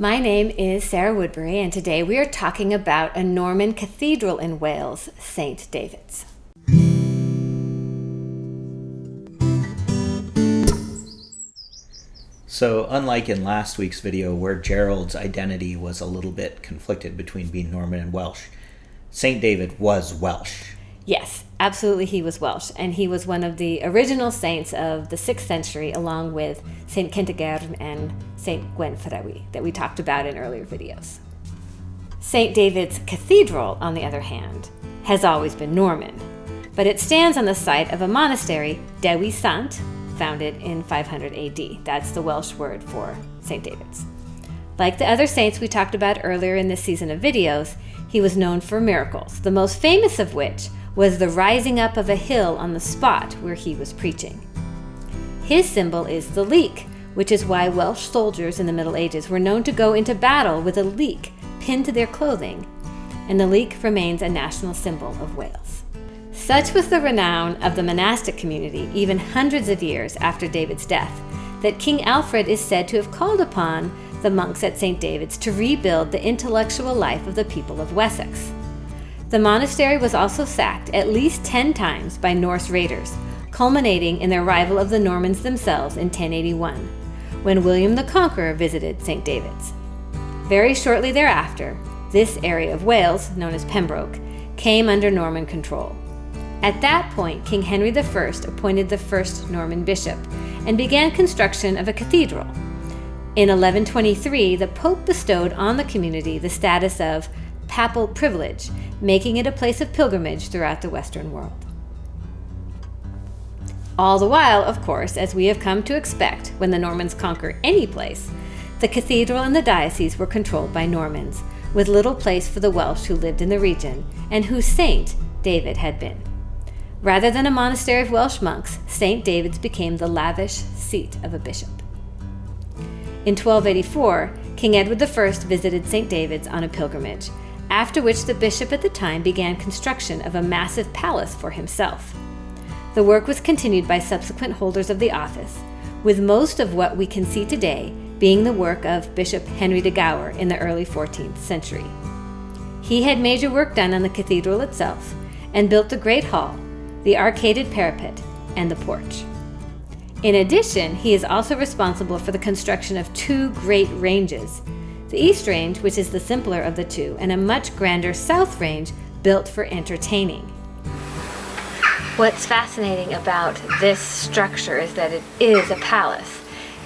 My name is Sarah Woodbury, and today we are talking about a Norman cathedral in Wales, St. David's. So, unlike in last week's video where Gerald's identity was a little bit conflicted between being Norman and Welsh, St. David was Welsh. Yes, absolutely he was Welsh, and he was one of the original saints of the 6th century, along with St. Kentigern and St. Gwenfrewi that we talked about in earlier videos. St. David's Cathedral, on the other hand, has always been Norman, but it stands on the site of a monastery, Dewi Sant, founded in 500 AD. That's the Welsh word for St. David's. Like the other saints we talked about earlier in this season of videos, he was known for miracles, the most famous of which was the rising up of a hill on the spot where he was preaching. His symbol is the leek, which is why Welsh soldiers in the Middle Ages were known to go into battle with a leek pinned to their clothing, and the leek remains a national symbol of Wales. Such was the renown of the monastic community, even hundreds of years after David's death, that King Alfred is said to have called upon the monks at St. David's to rebuild the intellectual life of the people of Wessex. The monastery was also sacked at least 10 times by Norse raiders, culminating in the arrival of the Normans themselves in 1081, when William the Conqueror visited St. David's. Very shortly thereafter, this area of Wales, known as Pembroke, came under Norman control. At that point, King Henry I appointed the first Norman bishop and began construction of a cathedral. In 1123, the Pope bestowed on the community the status of papal privilege, making it a place of pilgrimage throughout the Western world. All the while, of course, as we have come to expect when the Normans conquer any place, the cathedral and the diocese were controlled by Normans, with little place for the Welsh who lived in the region and whose saint David had been. Rather than a monastery of Welsh monks, St. David's became the lavish seat of a bishop. In 1284, King Edward I visited St. David's on a pilgrimage, after which the bishop at the time began construction of a massive palace for himself. The work was continued by subsequent holders of the office, with most of what we can see today being the work of Bishop Henry de Gower in the early 14th century. He had major work done on the cathedral itself and built the Great Hall, the arcaded parapet, and the porch. In addition, he is also responsible for the construction of 2 great ranges, the East Range, which is the simpler of the two, and a much grander South Range built for entertaining. What's fascinating about this structure is that it is a palace.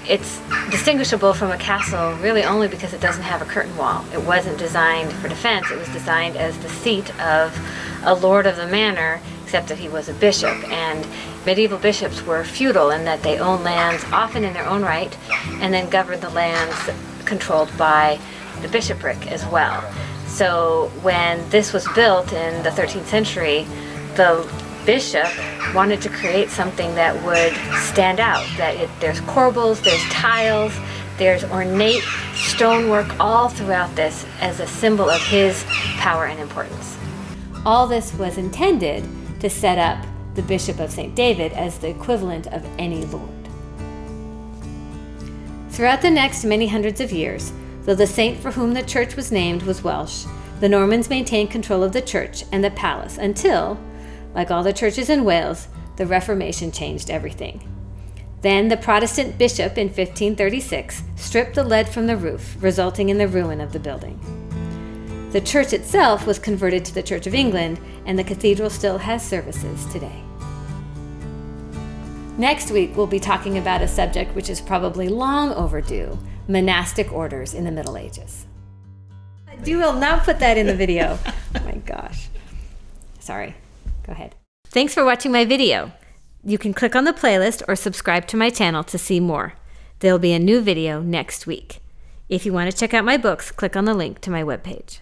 It's distinguishable from a castle really only because it doesn't have a curtain wall. It wasn't designed for defense. It was designed as the seat of a lord of the manor, except that he was a bishop. And medieval bishops were feudal in that they owned lands, often in their own right, and then governed the lands controlled by the bishopric as well. So when this was built in the 13th century, the bishop wanted to create something that would stand out, there's corbels, there's tiles, there's ornate stonework all throughout this as a symbol of his power and importance. All this was intended to set up the Bishop of St. David as the equivalent of any lord. Throughout the next many hundreds of years, though the saint for whom the church was named was Welsh, the Normans maintained control of the church and the palace until, like all the churches in Wales, the Reformation changed everything. Then the Protestant bishop in 1536 stripped the lead from the roof, resulting in the ruin of the building. The church itself was converted to the Church of England, and the cathedral still has services today. Next week, we'll be talking about a subject which is probably long overdue: monastic orders in the Middle Ages. You will not put that in the video. Oh my gosh. Sorry. Go ahead. Thanks for watching my video. You can click on the playlist or subscribe to my channel to see more. There'll be a new video next week. If you want to check out my books, click on the link to my webpage.